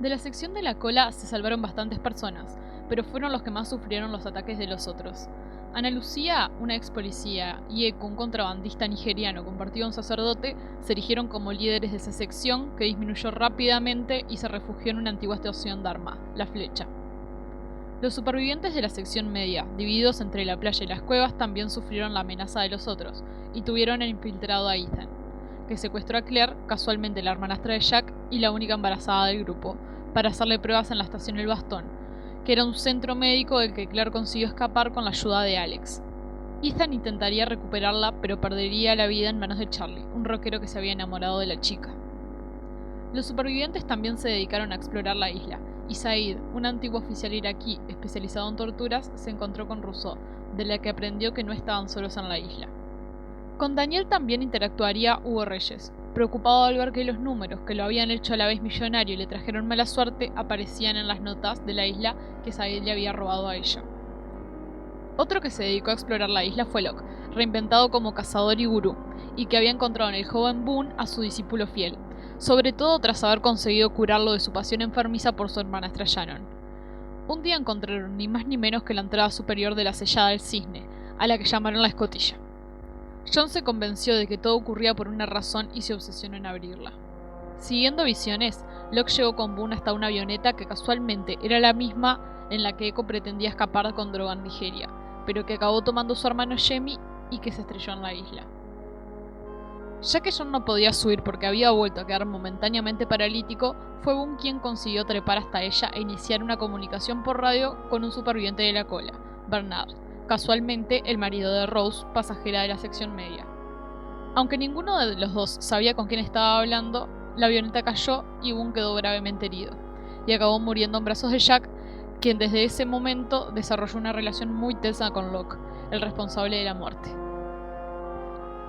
De la sección de la cola se salvaron bastantes personas, pero fueron los que más sufrieron los ataques de los otros. Ana Lucía, una ex policía, y Eku, un contrabandista nigeriano convertido en sacerdote, se erigieron como líderes de esa sección, que disminuyó rápidamente y se refugió en una antigua estación Dharma, la Flecha. Los supervivientes de la sección media, divididos entre la playa y las cuevas, también sufrieron la amenaza de los otros, y tuvieron el infiltrado a Ethan, que secuestró a Claire, casualmente la hermanastra de Jack y la única embarazada del grupo, para hacerle pruebas en la estación El Bastón, que era un centro médico del que Claire consiguió escapar con la ayuda de Alex. Ethan intentaría recuperarla, pero perdería la vida en manos de Charlie, un rockero que se había enamorado de la chica. Los supervivientes también se dedicaron a explorar la isla, y Said, un antiguo oficial iraquí especializado en torturas, se encontró con Rousseau, de la que aprendió que no estaban solos en la isla. Con Daniel también interactuaría Hugo Reyes, preocupado al ver que los números que lo habían hecho a la vez millonario y le trajeron mala suerte aparecían en las notas de la isla que Said le había robado a ella. Otro que se dedicó a explorar la isla fue Locke, reinventado como cazador y gurú, y que había encontrado en el joven Boone a su discípulo fiel, sobre todo tras haber conseguido curarlo de su pasión enfermiza por su hermanastra Shannon. Un día encontraron ni más ni menos que la entrada superior de la sellada del cisne, a la que llamaron la escotilla. John se convenció de que todo ocurría por una razón y se obsesionó en abrirla. Siguiendo visiones, Locke llegó con Boone hasta una avioneta que casualmente era la misma en la que Echo pretendía escapar con droga en Nigeria, pero que acabó tomando su hermano Jamie y que se estrelló en la isla. Ya que John no podía subir porque había vuelto a quedar momentáneamente paralítico, fue Boone quien consiguió trepar hasta ella e iniciar una comunicación por radio con un superviviente de la cola, Bernard, casualmente el marido de Rose, pasajera de la sección media. Aunque ninguno de los dos sabía con quién estaba hablando, la avioneta cayó y Boone quedó gravemente herido, y acabó muriendo en brazos de Jack, quien desde ese momento desarrolló una relación muy tensa con Locke, el responsable de la muerte.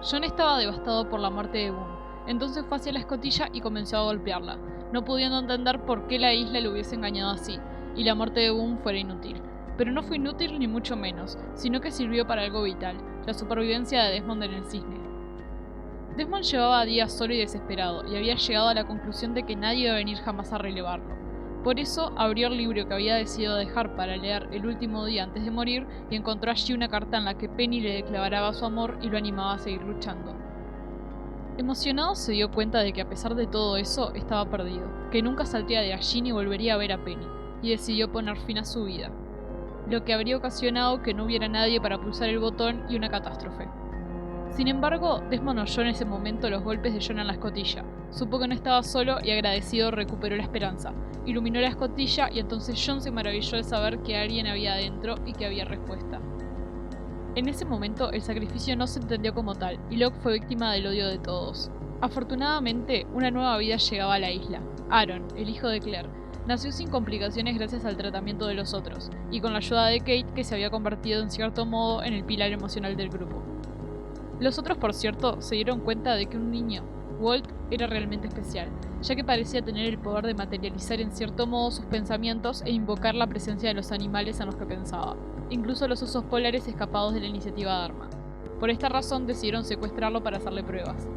John estaba devastado por la muerte de Boone, entonces fue hacia la escotilla y comenzó a golpearla, no pudiendo entender por qué la isla lo hubiese engañado así, y la muerte de Boone fuera inútil. Pero no fue inútil ni mucho menos, sino que sirvió para algo vital, la supervivencia de Desmond en el cisne. Desmond llevaba días solo y desesperado, y había llegado a la conclusión de que nadie iba a venir jamás a relevarlo. Por eso abrió el libro que había decidido dejar para leer el último día antes de morir y encontró allí una carta en la que Penny le declaraba su amor y lo animaba a seguir luchando. Emocionado se dio cuenta de que a pesar de todo eso estaba perdido, que nunca saldría de allí ni volvería a ver a Penny, y decidió poner fin a su vida, lo que habría ocasionado que no hubiera nadie para pulsar el botón y una catástrofe. Sin embargo, Desmond oyó en ese momento los golpes de John en la escotilla, supo que no estaba solo y agradecido recuperó la esperanza, iluminó la escotilla y entonces John se maravilló de saber que alguien había adentro y que había respuesta. En ese momento el sacrificio no se entendió como tal y Locke fue víctima del odio de todos. Afortunadamente, una nueva vida llegaba a la isla. Aaron, el hijo de Claire, nació sin complicaciones gracias al tratamiento de los otros, y con la ayuda de Kate, que se había convertido en cierto modo en el pilar emocional del grupo. Los otros, por cierto, se dieron cuenta de que un niño, Walt, era realmente especial, ya que parecía tener el poder de materializar en cierto modo sus pensamientos e invocar la presencia de los animales en los que pensaba, incluso los osos polares escapados de la iniciativa Dharma. Por esta razón decidieron secuestrarlo para hacerle pruebas.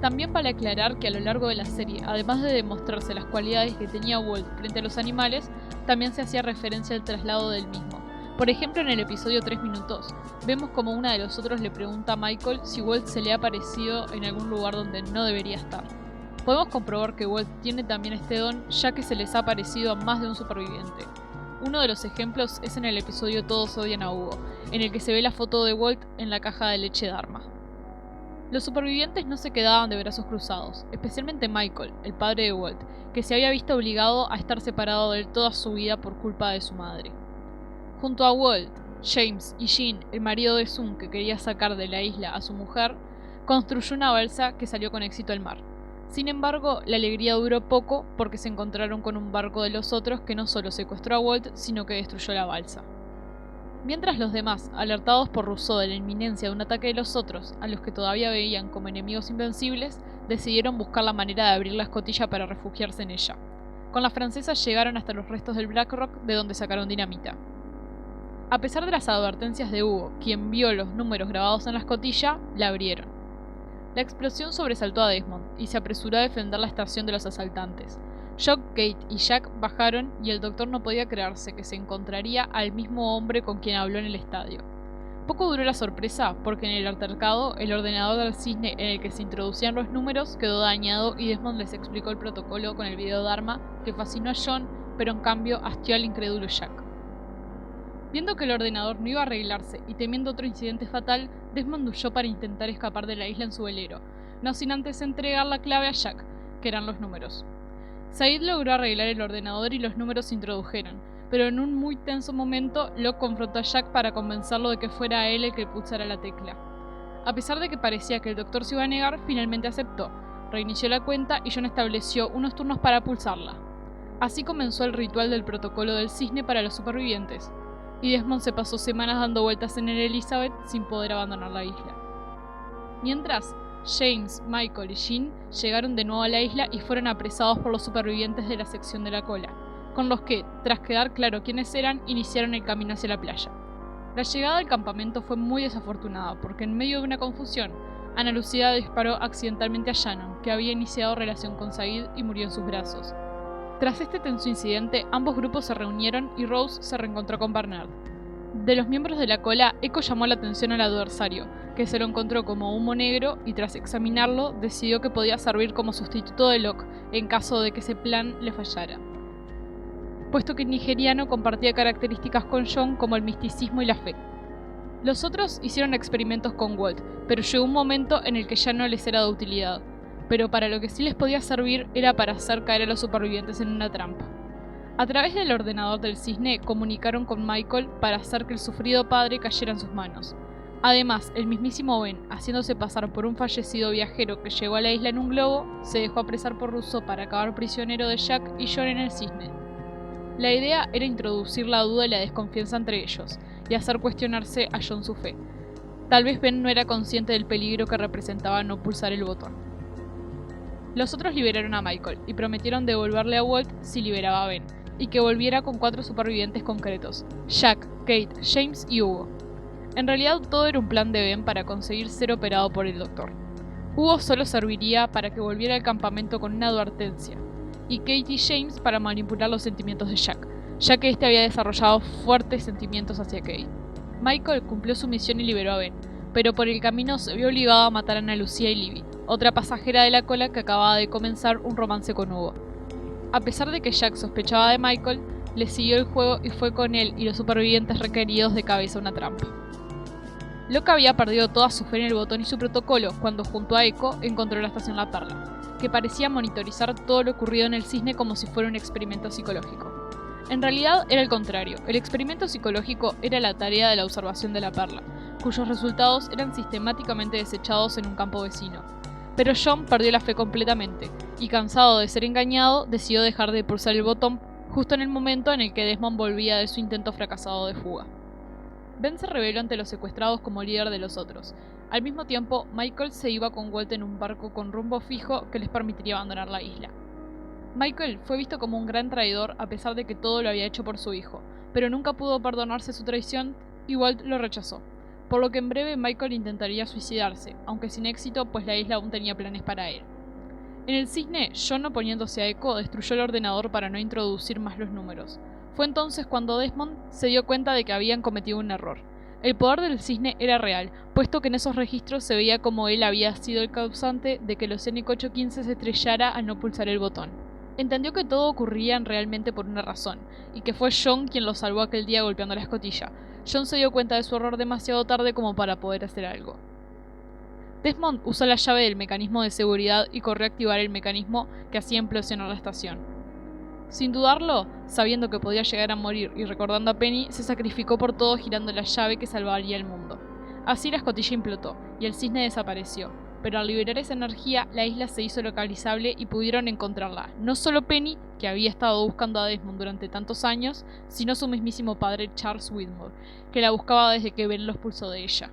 También vale aclarar que a lo largo de la serie, además de demostrarse las cualidades que tenía Walt frente a los animales, también se hacía referencia al traslado del mismo. Por ejemplo, en el episodio 3 minutos, vemos como una de los otros le pregunta a Michael si Walt se le ha aparecido en algún lugar donde no debería estar. Podemos comprobar que Walt tiene también este don, ya que se les ha aparecido a más de un superviviente. Uno de los ejemplos es en el episodio Todos odian a Hugo, en el que se ve la foto de Walt en la caja de leche Dharma. Los supervivientes no se quedaban de brazos cruzados, especialmente Michael, el padre de Walt, que se había visto obligado a estar separado de él toda su vida por culpa de su madre. Junto a Walt, James y Jean, el marido de Sun que quería sacar de la isla a su mujer, construyó una balsa que salió con éxito al mar. Sin embargo, la alegría duró poco porque se encontraron con un barco de los otros que no solo secuestró a Walt, sino que destruyó la balsa. Mientras los demás, alertados por Rousseau de la inminencia de un ataque de los otros, a los que todavía veían como enemigos invencibles, decidieron buscar la manera de abrir la escotilla para refugiarse en ella. Con la francesa llegaron hasta los restos del Black Rock, de donde sacaron dinamita. A pesar de las advertencias de Hugo, quien vio los números grabados en la escotilla, la abrieron. La explosión sobresaltó a Desmond, y se apresuró a defender la estación de los asaltantes. Shock, Kate y Jack bajaron y el doctor no podía creerse que se encontraría al mismo hombre con quien habló en el estadio. Poco duró la sorpresa, porque en el altercado, el ordenador del cisne en el que se introducían los números quedó dañado y Desmond les explicó el protocolo con el video de arma que fascinó a John, pero en cambio hastió al incrédulo Jack. Viendo que el ordenador no iba a arreglarse y temiendo otro incidente fatal, Desmond huyó para intentar escapar de la isla en su velero, no sin antes entregar la clave a Jack, que eran los números. Said logró arreglar el ordenador y los números se introdujeron, pero en un muy tenso momento Locke confrontó a Jack para convencerlo de que fuera él el que pulsara la tecla. A pesar de que parecía que el doctor se iba a negar, finalmente aceptó, reinició la cuenta y John estableció unos turnos para pulsarla. Así comenzó el ritual del protocolo del cisne para los supervivientes, y Desmond se pasó semanas dando vueltas en el Elizabeth sin poder abandonar la isla. Mientras, James, Michael y Jean llegaron de nuevo a la isla y fueron apresados por los supervivientes de la sección de la cola, con los que, tras quedar claro quiénes eran, iniciaron el camino hacia la playa. La llegada al campamento fue muy desafortunada porque en medio de una confusión, Ana Lucía disparó accidentalmente a Shannon, que había iniciado relación con Said y murió en sus brazos. Tras este tenso incidente, ambos grupos se reunieron y Rose se reencontró con Bernard. De los miembros de la cola, Echo llamó la atención al adversario, que se lo encontró como humo negro y tras examinarlo decidió que podía servir como sustituto de Locke en caso de que ese plan le fallara, puesto que el nigeriano compartía características con John como el misticismo y la fe. Los otros hicieron experimentos con Walt, pero llegó un momento en el que ya no les era de utilidad, pero para lo que sí les podía servir era para hacer caer a los supervivientes en una trampa. A través del ordenador del cisne comunicaron con Michael para hacer que el sufrido padre cayera en sus manos. Además, el mismísimo Ben, haciéndose pasar por un fallecido viajero que llegó a la isla en un globo, se dejó apresar por Russo para acabar prisionero de Jack y John en el cisne. La idea era introducir la duda y la desconfianza entre ellos, y hacer cuestionarse a John su fe. Tal vez Ben no era consciente del peligro que representaba no pulsar el botón. Los otros liberaron a Michael, y prometieron devolverle a Walt si liberaba a Ben, y que volviera con 4 supervivientes concretos: Jack, Kate, James y Hugo. En realidad todo era un plan de Ben para conseguir ser operado por el doctor. Hugo solo serviría para que volviera al campamento con una advertencia, y Kate y James para manipular los sentimientos de Jack, ya que este había desarrollado fuertes sentimientos hacia Kate. Michael cumplió su misión y liberó a Ben, pero por el camino se vio obligado a matar a Ana Lucía y Libby, otra pasajera de la cola que acababa de comenzar un romance con Hugo. A pesar de que Jack sospechaba de Michael, le siguió el juego y fue con él y los supervivientes requeridos de cabeza a una trampa. Locke había perdido toda su fe en el botón y su protocolo cuando junto a Echo encontró la estación La Perla, que parecía monitorizar todo lo ocurrido en el cisne como si fuera un experimento psicológico. En realidad era el contrario, el experimento psicológico era la tarea de la observación de La Perla, cuyos resultados eran sistemáticamente desechados en un campo vecino. Pero John perdió la fe completamente, y cansado de ser engañado, decidió dejar de pulsar el botón justo en el momento en el que Desmond volvía de su intento fracasado de fuga. Ben se reveló ante los secuestrados como líder de los otros. Al mismo tiempo, Michael se iba con Walt en un barco con rumbo fijo que les permitiría abandonar la isla. Michael fue visto como un gran traidor a pesar de que todo lo había hecho por su hijo, pero nunca pudo perdonarse su traición y Walt lo rechazó, por lo que en breve Michael intentaría suicidarse, aunque sin éxito pues la isla aún tenía planes para él. En el cisne, John, oponiéndose a Echo, destruyó el ordenador para no introducir más los números. Fue entonces cuando Desmond se dio cuenta de que habían cometido un error. El poder del cisne era real, puesto que en esos registros se veía como él había sido el causante de que el Oceanic 815 se estrellara al no pulsar el botón. Entendió que todo ocurría realmente por una razón, y que fue John quien lo salvó aquel día golpeando la escotilla. John se dio cuenta de su error demasiado tarde como para poder hacer algo. Desmond usó la llave del mecanismo de seguridad y corrió a activar el mecanismo que hacía implosionar la estación. Sin dudarlo, sabiendo que podía llegar a morir y recordando a Penny, se sacrificó por todo girando la llave que salvaría el mundo. Así la escotilla implotó, y el cisne desapareció, pero al liberar esa energía, la isla se hizo localizable y pudieron encontrarla, no solo Penny, que había estado buscando a Desmond durante tantos años, sino su mismísimo padre Charles Widmore, que la buscaba desde que Ben los pulsó de ella.